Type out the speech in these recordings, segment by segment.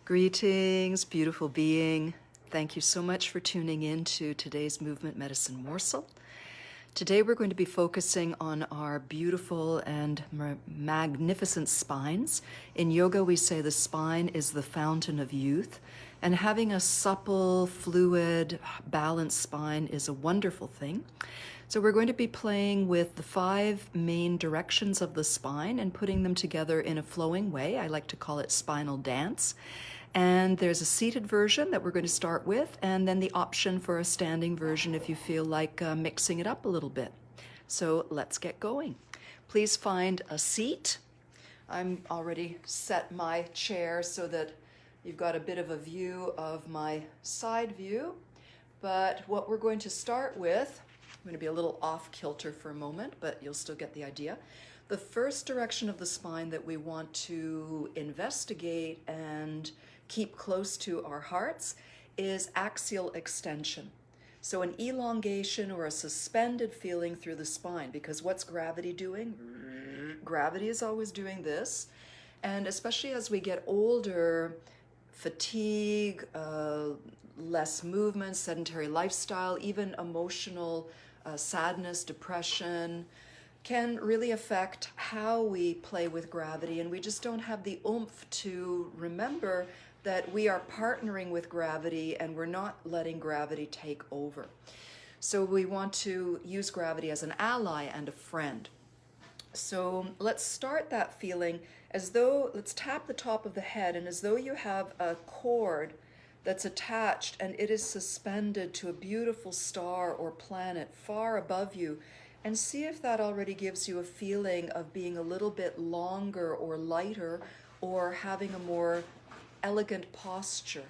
Greetings, beautiful being. Thank you so much for tuning in to today's Movement Medicine Morsel. Today we're going to be focusing on our beautiful and magnificent spines. In yoga we say the spine is the fountain of youth, and having a supple, fluid, balanced spine is a wonderful thing. So we're going to be playing with the 5 main directions of the spine and putting them together in a flowing way. I like to call it Spinal Dance. And there's a seated version that we're going to start with, and then the option for a standing version if you feel like mixing it up a little bit. So let's get going. Please find a seat. I'm already set my chair so that you've got a bit of a view of my side view. But what we're going to start with, I'm going to be a little off kilter for a moment, but you'll still get the idea. The first direction of the spine that we want to investigate and keep close to our hearts is axial extension. So an elongation or a suspended feeling through the spine, because what's gravity doing? Gravity is always doing this. And especially as we get older, fatigue, less movement, sedentary lifestyle, even emotional sadness, depression, can really affect how we play with gravity, and we just don't have the oomph to remember that we are partnering with gravity and we're not letting gravity take over. So we want to use gravity as an ally and a friend. So let's start that feeling as though, let's tap the top of the head, and as though you have a cord that's attached and it is suspended to a beautiful star or planet far above you, and see if that already gives you a feeling of being a little bit longer or lighter or having a more elegant posture.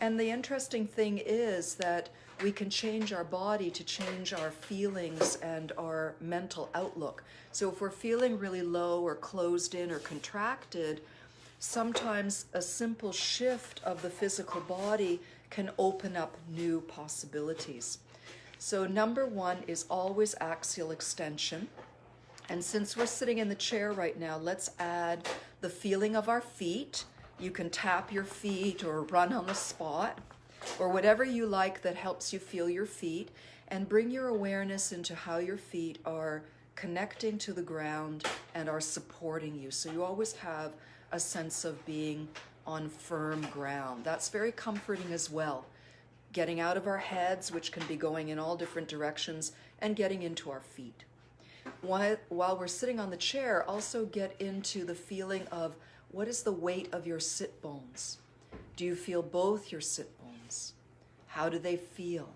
And the interesting thing is that we can change our body to change our feelings and our mental outlook. So if we're feeling really low or closed in or contracted, sometimes a simple shift of the physical body can open up new possibilities. So number 1 is always axial extension. And since we're sitting in the chair right now, let's add the feeling of our feet. You can tap your feet or run on the spot or whatever you like that helps you feel your feet, and bring your awareness into how your feet are connecting to the ground and are supporting you. So you always have a sense of being on firm ground. That's very comforting as well. Getting out of our heads, which can be going in all different directions, and getting into our feet. While we're sitting on the chair, also get into the feeling of what is the weight of your sit bones. Do you feel both your sit bones? How do they feel?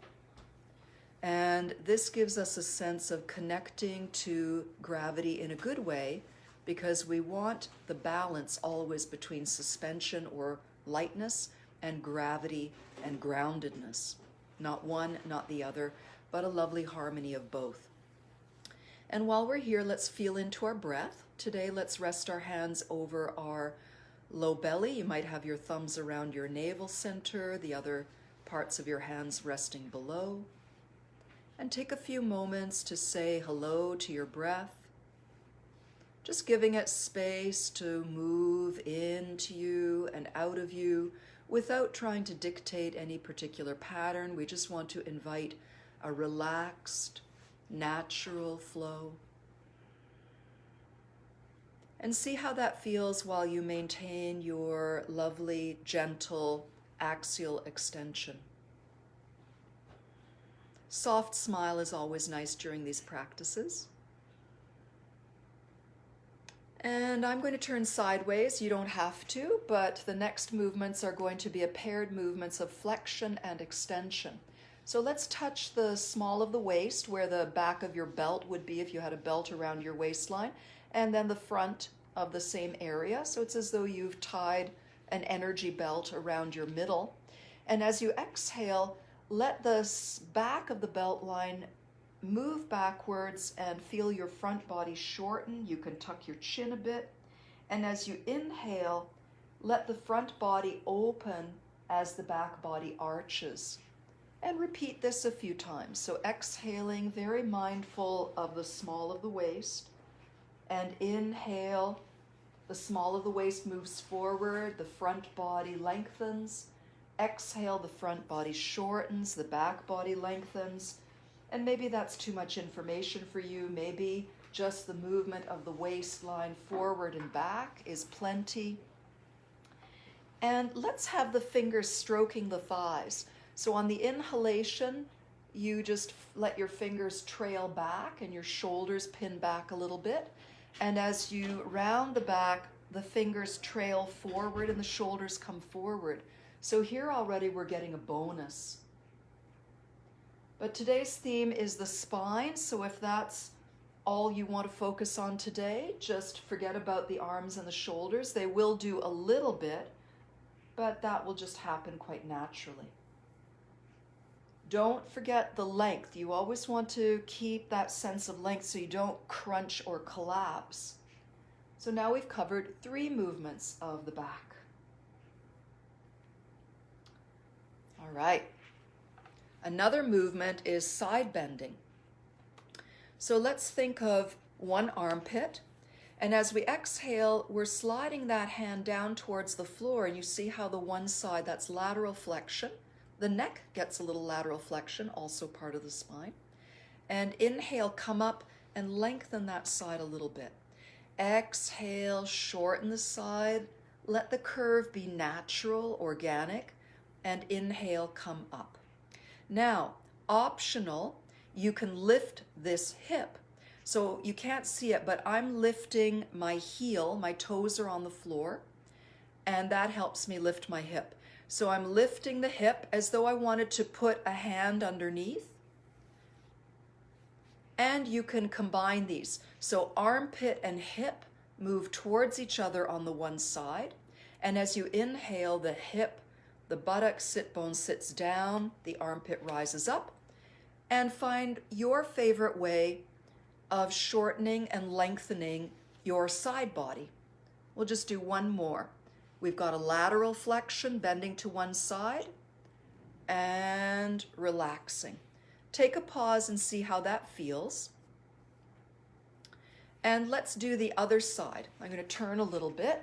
And this gives us a sense of connecting to gravity in a good way, because we want the balance always between suspension or lightness and gravity and groundedness. Not one, not the other, but a lovely harmony of both. And while we're here, let's feel into our breath. Today, let's rest our hands over our low belly. You might have your thumbs around your navel center, the other parts of your hands resting below. And take a few moments to say hello to your breath. Just giving it space to move into you and out of you without trying to dictate any particular pattern. We just want to invite a relaxed, natural flow. And see how that feels while you maintain your lovely, gentle axial extension. Soft smile is always nice during these practices. And I'm going to turn sideways. You don't have to, but the next movements are going to be a paired movements of flexion and extension. So let's touch the small of the waist, where the back of your belt would be if you had a belt around your waistline, and then the front of the same area. So it's as though you've tied an energy belt around your middle. And as you exhale, let the back of the belt line move backwards and feel your front body shorten. You can tuck your chin a bit. And as you inhale, let the front body open as the back body arches. And repeat this a few times. So exhaling, very mindful of the small of the waist. And inhale, the The small of the waist moves forward, the front body lengthens. Exhale, the front body shortens, the back body lengthens. And maybe that's too much information for you. Maybe just the movement of the waistline forward and back is plenty. And let's have the fingers stroking the thighs. So on the inhalation, you just let your fingers trail back and your shoulders pin back a little bit. And as you round the back, the fingers trail forward and the shoulders come forward. So here already we're getting a bonus. But today's theme is the spine, so if that's all you want to focus on today, just forget about the arms and the shoulders. They will do a little bit, but that will just happen quite naturally. Don't forget the length. You always want to keep that sense of length so you don't crunch or collapse. So now we've covered 3 movements of the back. All right. Another movement is side bending. So let's think of one armpit. And as we exhale, we're sliding that hand down towards the floor. And you see how the one side, that's lateral flexion. The neck gets a little lateral flexion, also part of the spine. And inhale, come up and lengthen that side a little bit. Exhale, shorten the side. Let the curve be natural, organic. And inhale, come up. Now, optional, you can lift this hip. So you can't see it, but I'm lifting my heel, my toes are on the floor, and that helps me lift my hip. So I'm lifting the hip as though I wanted to put a hand underneath. And you can combine these. So armpit and hip move towards each other on the one side. And as you inhale, the hip, the buttock sit bone sits down, the armpit rises up. And find your favorite way of shortening and lengthening your side body. We'll just do one more. We've got a lateral flexion, bending to one side, and relaxing. Take a pause and see how that feels. And let's do the other side. I'm going to turn a little bit.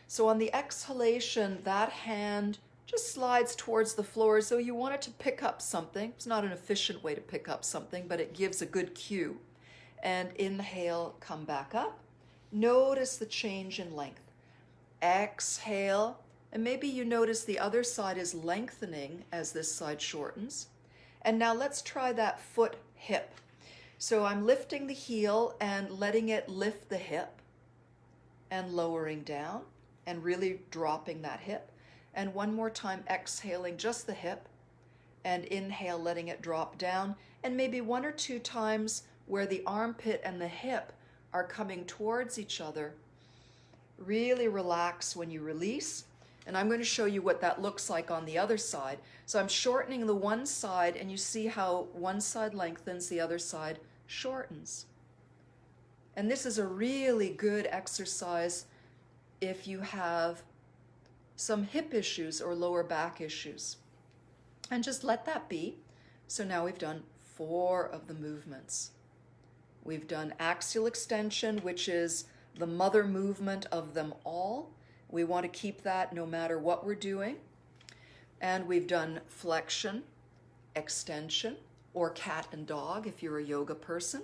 So on the exhalation, that hand just slides towards the floor as though you want it to pick up something. It's not an efficient way to pick up something, but it gives a good cue. And inhale, come back up. Notice the change in length. Exhale, and maybe you notice the other side is lengthening as this side shortens. And now let's try that foot hip. So I'm lifting the heel and letting it lift the hip and lowering down and really dropping that hip. And one more time, exhaling just the hip and inhale, letting it drop down. And maybe 1 or 2 times where the armpit and the hip are coming towards each other. Really relax when you release. And I'm going to show you what that looks like on the other side. So I'm shortening the one side, and you see how one side lengthens, the other side shortens. And this is a really good exercise if you have some hip issues or lower back issues. And just let that be. So now we've done 4 of the movements. We've done axial extension, which is the mother movement of them all. We want to keep that no matter what we're doing. And we've done flexion, extension, or cat and dog if you're a yoga person.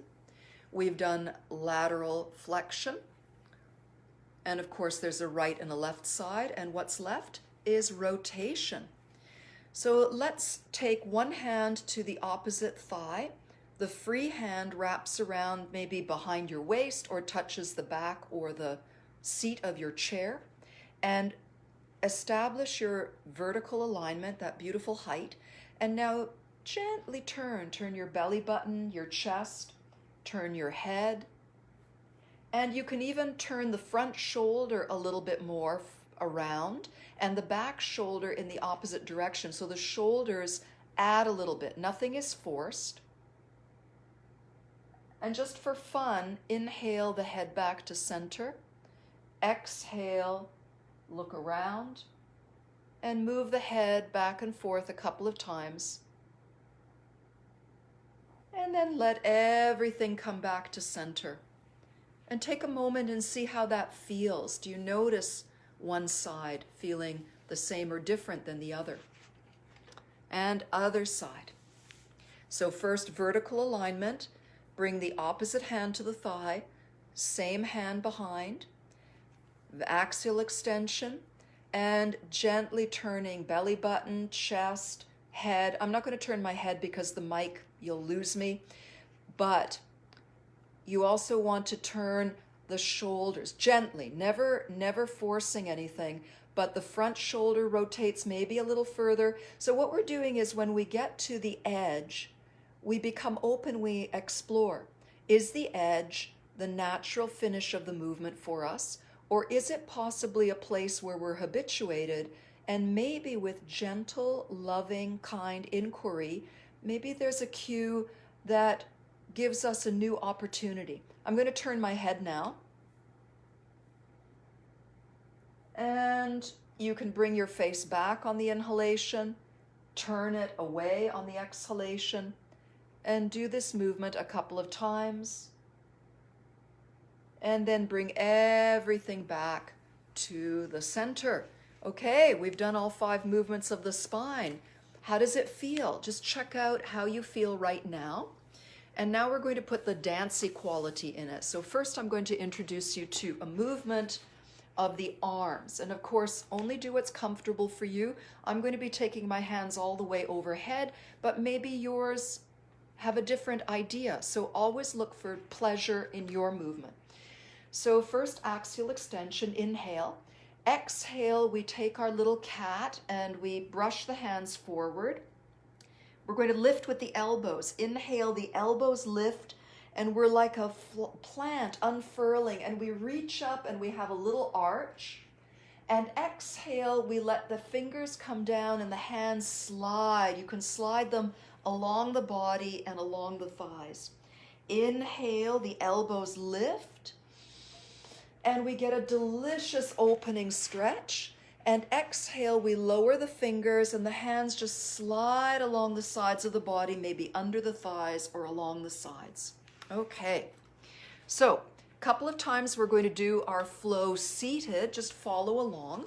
We've done lateral flexion. And of course, there's a right and a left side. And what's left is rotation. So let's take one hand to the opposite thigh. The free hand wraps around maybe behind your waist or touches the back or the seat of your chair. And establish your vertical alignment, that beautiful height. And now gently turn your belly button, your chest, turn your head. And you can even turn the front shoulder a little bit more around and the back shoulder in the opposite direction. So the shoulders add a little bit. Nothing is forced. And just for fun, inhale the head back to center. Exhale, look around, and move the head back and forth a couple of times. And then let everything come back to center. And take a moment and see how that feels. Do you notice one side feeling the same or different than the other? And other side. So first, vertical alignment. Bring the opposite hand to the thigh, same hand behind, the axial extension, and gently turning belly button, chest, head. I'm not going to turn my head because the mic, you'll lose me, but you also want to turn the shoulders gently, never forcing anything, but the front shoulder rotates maybe a little further. So what we're doing is when we get to the edge, we become open, we explore. Is the edge the natural finish of the movement for us? Or is it possibly a place where we're habituated, and maybe with gentle, loving, kind inquiry, maybe there's a cue that gives us a new opportunity. I'm going to turn my head now. And you can bring your face back on the inhalation, turn it away on the exhalation, and do this movement a couple of times. And then bring everything back to the center. Okay, we've done all 5 movements of the spine. How does it feel? Just check out how you feel right now. And now we're going to put the dancey quality in it. So first I'm going to introduce you to a movement of the arms. And of course, only do what's comfortable for you. I'm going to be taking my hands all the way overhead, but maybe yours have a different idea. So always look for pleasure in your movement. So first, axial extension, inhale. Exhale, we take our little cat and we brush the hands forward. We're going to lift with the elbows. Inhale, the elbows lift, and we're like a plant unfurling, and we reach up and we have a little arch. And exhale, we let the fingers come down and the hands slide. You can slide them along the body and along the thighs. Inhale, the elbows lift, and we get a delicious opening stretch. And exhale, we lower the fingers and the hands just slide along the sides of the body, maybe under the thighs or along the sides. Okay, so a couple of times we're going to do our flow seated. Just follow along.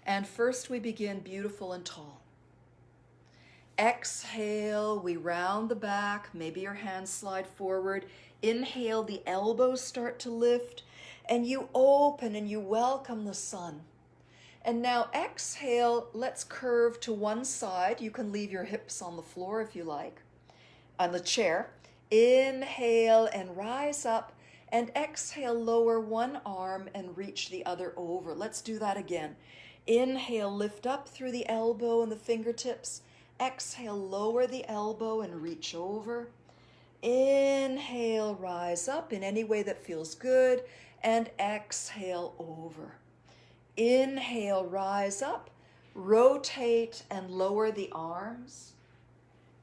And first we begin beautiful and tall. Exhale, we round the back, maybe your hands slide forward. Inhale, the elbows start to lift, and you open and you welcome the sun. And now exhale, let's curve to one side. You can leave your hips on the floor if you like, on the chair. Inhale and rise up, and exhale, lower one arm and reach the other over. Let's do that again. Inhale, lift up through the elbow and the fingertips. Exhale, lower the elbow and reach over. Inhale, rise up in any way that feels good, and exhale over. Inhale, rise up, rotate and lower the arms.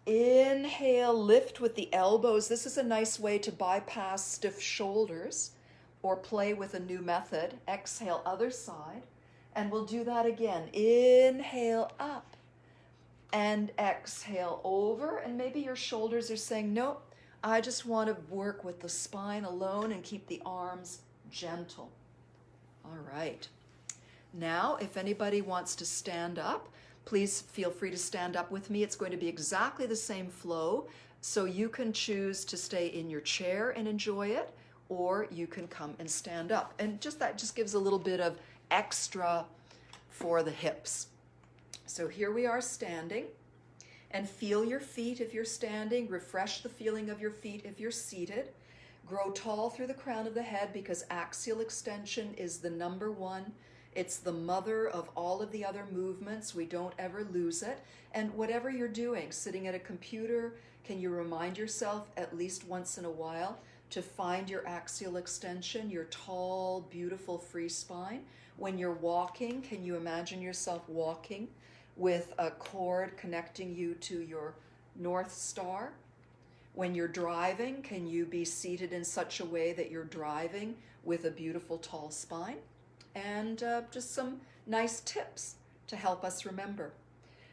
Inhale, lift with the elbows. This is a nice way to bypass stiff shoulders or play with a new method. Exhale, other side, and we'll do that again. Inhale, up. And exhale over, and maybe your shoulders are saying, nope, I just want to work with the spine alone and keep the arms gentle. All right. Now, if anybody wants to stand up, please feel free to stand up with me. It's going to be exactly the same flow, so you can choose to stay in your chair and enjoy it, or you can come and stand up. And that just gives a little bit of extra for the hips. So here we are standing, and feel your feet if you're standing. Refresh the feeling of your feet if you're seated. Grow tall through the crown of the head, because axial extension is the number one. It's the mother of all of the other movements. We don't ever lose it. And whatever you're doing, sitting at a computer, can you remind yourself at least once in a while to find your axial extension, your tall, beautiful free spine? When you're walking, can you imagine yourself walking with a cord connecting you to your North Star? When you're driving, can you be seated in such a way that you're driving with a beautiful tall spine? And just some nice tips to help us remember.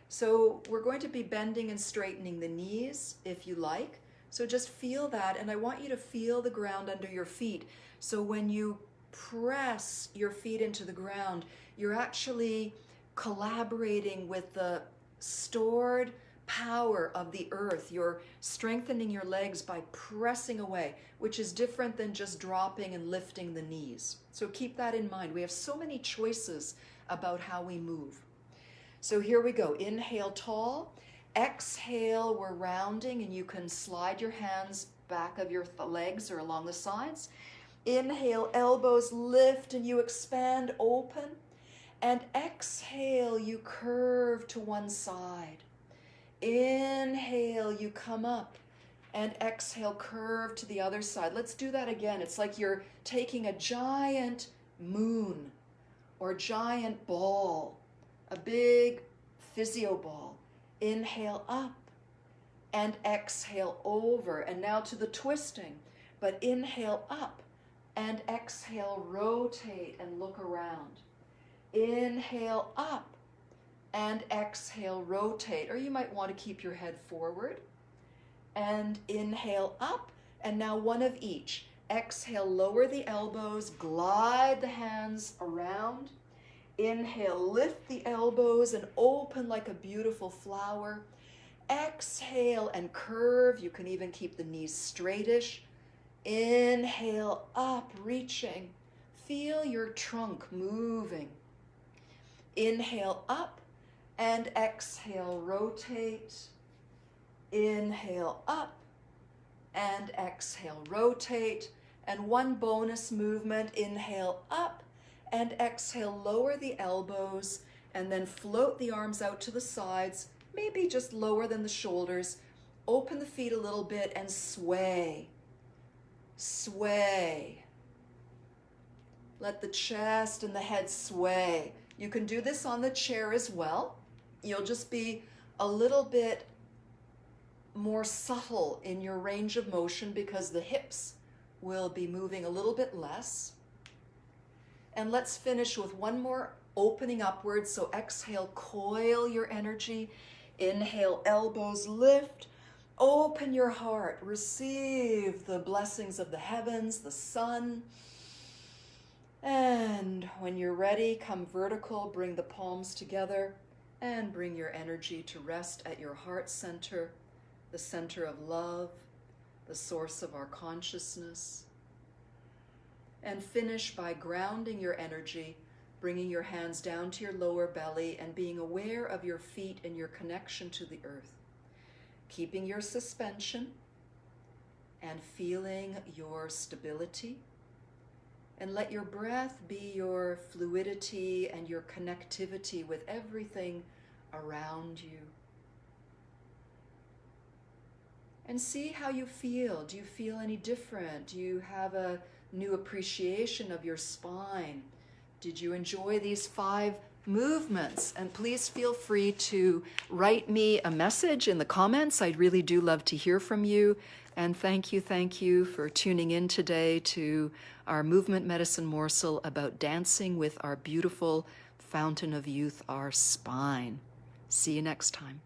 So we're going to be bending and straightening the knees if you like. So just feel that, and I want you to feel the ground under your feet. So when you press your feet into the ground, you're actually collaborating with the stored power of the earth. You're strengthening your legs by pressing away, which is different than just dropping and lifting the knees. So keep that in mind. We have so many choices about how we move. So here we go. Inhale tall. Exhale, we're rounding, and you can slide your hands back of your legs or along the sides. Inhale, elbows lift and you expand, open. And exhale, you curve to one side. Inhale, you come up. And exhale, curve to the other side. Let's do that again. It's like you're taking a giant moon or giant ball, a big physio ball. Inhale up and exhale over. And now to the twisting. But inhale up and exhale, rotate and look around. Inhale up and exhale, rotate. Or you might want to keep your head forward. And inhale up, and now one of each. Exhale, lower the elbows, glide the hands around. Inhale, lift the elbows and open like a beautiful flower. Exhale and curve. You can even keep the knees straightish. Inhale, up, reaching. Feel your trunk moving. Inhale up and exhale, rotate. Inhale up and exhale, rotate. And one bonus movement, inhale up and exhale, lower the elbows and then float the arms out to the sides, maybe just lower than the shoulders. Open the feet a little bit and sway. Sway. Let the chest and the head sway. You can do this on the chair as well. You'll just be a little bit more subtle in your range of motion because the hips will be moving a little bit less. And let's finish with one more opening upwards. So exhale, coil your energy. Inhale, elbows lift. Open your heart. Receive the blessings of the heavens, the sun. And when you're ready, come vertical, bring the palms together and bring your energy to rest at your heart center, the center of love, the source of our consciousness. And finish by grounding your energy, bringing your hands down to your lower belly and being aware of your feet and your connection to the earth. Keeping your suspension and feeling your stability. And let your breath be your fluidity and your connectivity with everything around you. And see how you feel. Do you feel any different? Do you have a new appreciation of your spine? Did you enjoy these 5 movements? And please feel free to write me a message in the comments. I really do love to hear from you. And thank you for tuning in today to our movement medicine morsel about dancing with our beautiful fountain of youth, our spine. See you next time.